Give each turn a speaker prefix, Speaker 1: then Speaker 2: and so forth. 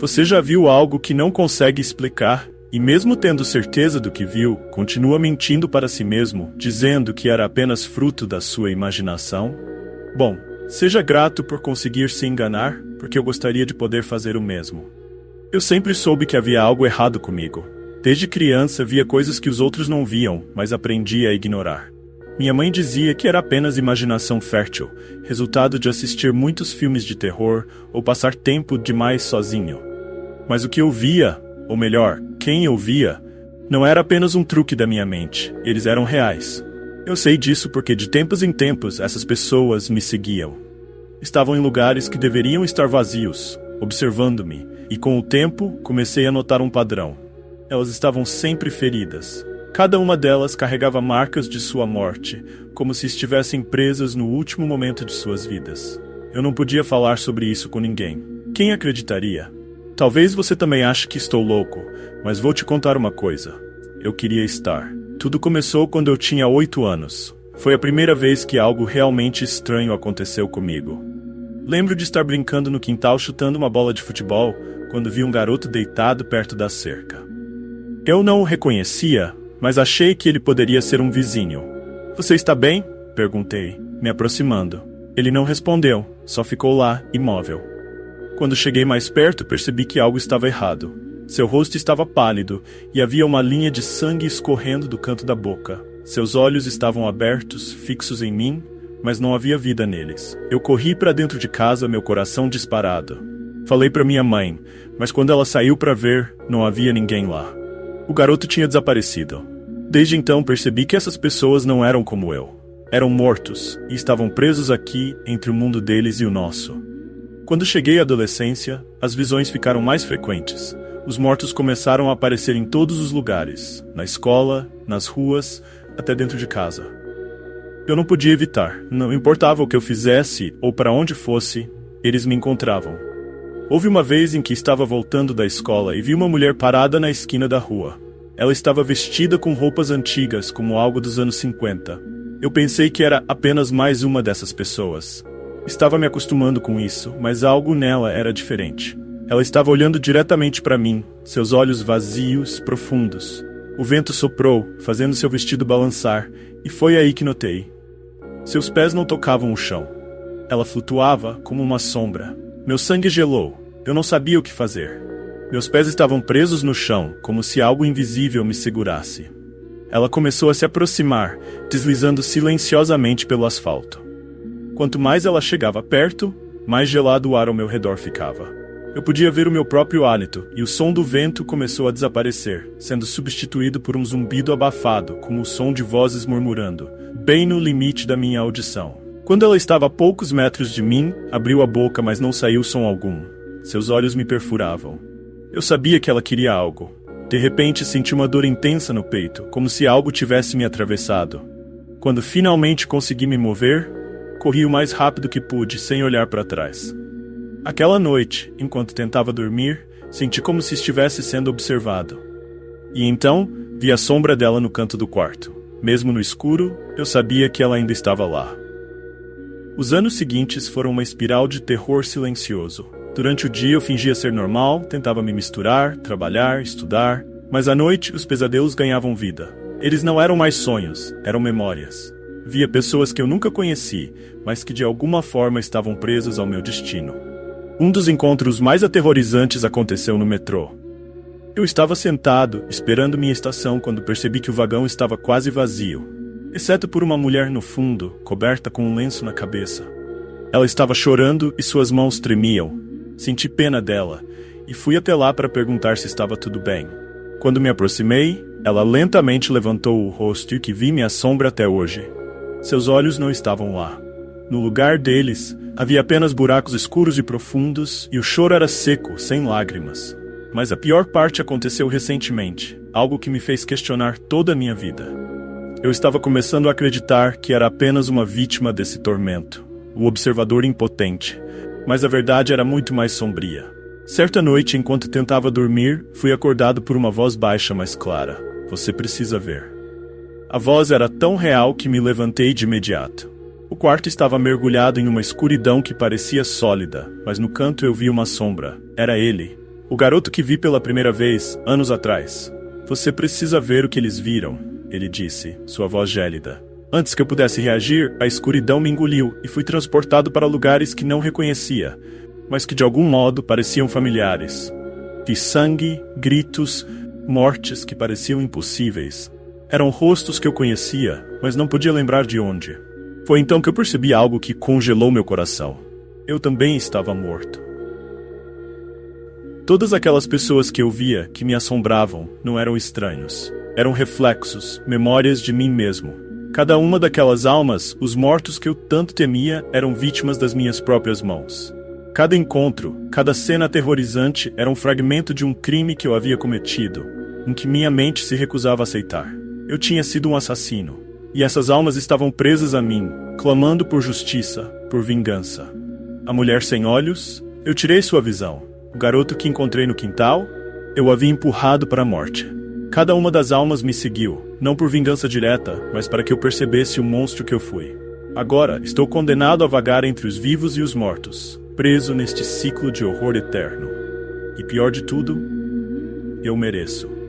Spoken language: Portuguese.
Speaker 1: Você já viu algo que não consegue explicar, e mesmo tendo certeza do que viu, continua mentindo para si mesmo, dizendo que era apenas fruto da sua imaginação? Bom, seja grato por conseguir se enganar, porque eu gostaria de poder fazer o mesmo. Eu sempre soube que havia algo errado comigo. Desde criança via coisas que os outros não viam, mas aprendi a ignorar. Minha mãe dizia que era apenas imaginação fértil, resultado de assistir muitos filmes de terror ou passar tempo demais sozinho. Mas o que eu via, ou melhor, quem eu via, não era apenas um truque da minha mente, eles eram reais. Eu sei disso porque de tempos em tempos essas pessoas me seguiam. Estavam em lugares que deveriam estar vazios, observando-me, e com o tempo comecei a notar um padrão. Elas estavam sempre feridas. Cada uma delas carregava marcas de sua morte, como se estivessem presas no último momento de suas vidas. Eu não podia falar sobre isso com ninguém. Quem acreditaria? Talvez você também ache que estou louco, mas vou te contar uma coisa. Eu queria estar. Tudo começou quando eu tinha 8 anos. Foi a primeira vez que algo realmente estranho aconteceu comigo. Lembro de estar brincando no quintal chutando uma bola de futebol, quando vi um garoto deitado perto da cerca. Eu não o reconhecia, mas achei que ele poderia ser um vizinho. Você está bem? Perguntei, me aproximando. Ele não respondeu, só ficou lá, imóvel. Quando cheguei mais perto, percebi que algo estava errado. Seu rosto estava pálido e havia uma linha de sangue escorrendo do canto da boca. Seus olhos estavam abertos, fixos em mim, mas não havia vida neles. Eu corri para dentro de casa, meu coração disparado. Falei para minha mãe, mas quando ela saiu para ver, não havia ninguém lá. O garoto tinha desaparecido. Desde então percebi que essas pessoas não eram como eu. Eram mortos e estavam presos aqui entre o mundo deles e o nosso. Quando cheguei à adolescência, as visões ficaram mais frequentes. Os mortos começaram a aparecer em todos os lugares, na escola, nas ruas, até dentro de casa. Eu não podia evitar, não importava o que eu fizesse ou para onde fosse, eles me encontravam. Houve uma vez em que estava voltando da escola e vi uma mulher parada na esquina da rua. Ela estava vestida com roupas antigas, como algo dos anos 50. Eu pensei que era apenas mais uma dessas pessoas. Estava me acostumando com isso, mas algo nela era diferente. Ela estava olhando diretamente para mim, seus olhos vazios, profundos. O vento soprou, fazendo seu vestido balançar, e foi aí que notei. Seus pés não tocavam o chão. Ela flutuava como uma sombra. Meu sangue gelou. Eu não sabia o que fazer. Meus pés estavam presos no chão, como se algo invisível me segurasse. Ela começou a se aproximar, deslizando silenciosamente pelo asfalto. Quanto mais ela chegava perto, mais gelado o ar ao meu redor ficava. Eu podia ver o meu próprio hálito, e o som do vento começou a desaparecer, sendo substituído por um zumbido abafado, como o som de vozes murmurando, bem no limite da minha audição. Quando ela estava a poucos metros de mim, abriu a boca, mas não saiu som algum. Seus olhos me perfuravam. Eu sabia que ela queria algo. De repente, senti uma dor intensa no peito, como se algo tivesse me atravessado. Quando finalmente consegui me mover, corri o mais rápido que pude, sem olhar para trás. Aquela noite, enquanto tentava dormir, senti como se estivesse sendo observado. E então, vi a sombra dela no canto do quarto. Mesmo no escuro, eu sabia que ela ainda estava lá. Os anos seguintes foram uma espiral de terror silencioso. Durante o dia eu fingia ser normal, tentava me misturar, trabalhar, estudar, mas à noite os pesadelos ganhavam vida. Eles não eram mais sonhos, eram memórias. Via pessoas que eu nunca conheci, mas que de alguma forma estavam presas ao meu destino. Um dos encontros mais aterrorizantes aconteceu no metrô. Eu estava sentado, esperando minha estação, quando percebi que o vagão estava quase vazio, exceto por uma mulher no fundo, coberta com um lenço na cabeça. Ela estava chorando e suas mãos tremiam. Senti pena dela e fui até lá para perguntar se estava tudo bem. Quando me aproximei, ela lentamente levantou o rosto e que vi me assombra até hoje. Seus olhos não estavam lá. No lugar deles, havia apenas buracos escuros e profundos e o choro era seco, sem lágrimas. Mas a pior parte aconteceu recentemente, algo que me fez questionar toda a minha vida. Eu estava começando a acreditar que era apenas uma vítima desse tormento, o observador impotente. Mas a verdade era muito mais sombria. Certa noite, enquanto tentava dormir, fui acordado por uma voz baixa, mas clara. Você precisa ver. A voz era tão real que me levantei de imediato. O quarto estava mergulhado em uma escuridão que parecia sólida, mas no canto eu vi uma sombra. Era ele, O garoto que vi pela primeira vez, anos atrás. Você precisa ver o que eles viram, ele disse, sua voz gélida. Antes que eu pudesse reagir, a escuridão me engoliu e fui transportado para lugares que não reconhecia, mas que de algum modo pareciam familiares. Vi sangue, gritos, mortes que pareciam impossíveis. Eram rostos que eu conhecia, mas não podia lembrar de onde. Foi então que eu percebi algo que congelou meu coração. Eu também estava morto. Todas aquelas pessoas que eu via, que me assombravam, não eram estranhos. Eram reflexos, memórias de mim mesmo. Cada uma daquelas almas, os mortos que eu tanto temia, eram vítimas das minhas próprias mãos. Cada encontro, cada cena aterrorizante era um fragmento de um crime que eu havia cometido, em que minha mente se recusava a aceitar. Eu tinha sido um assassino, e essas almas estavam presas a mim, clamando por justiça, por vingança. A mulher sem olhos, eu tirei sua visão. O garoto que encontrei no quintal, eu havia empurrado para a morte. Cada uma das almas me seguiu, não por vingança direta, mas para que eu percebesse o monstro que eu fui. Agora, estou condenado a vagar entre os vivos e os mortos, preso neste ciclo de horror eterno. E pior de tudo, eu mereço.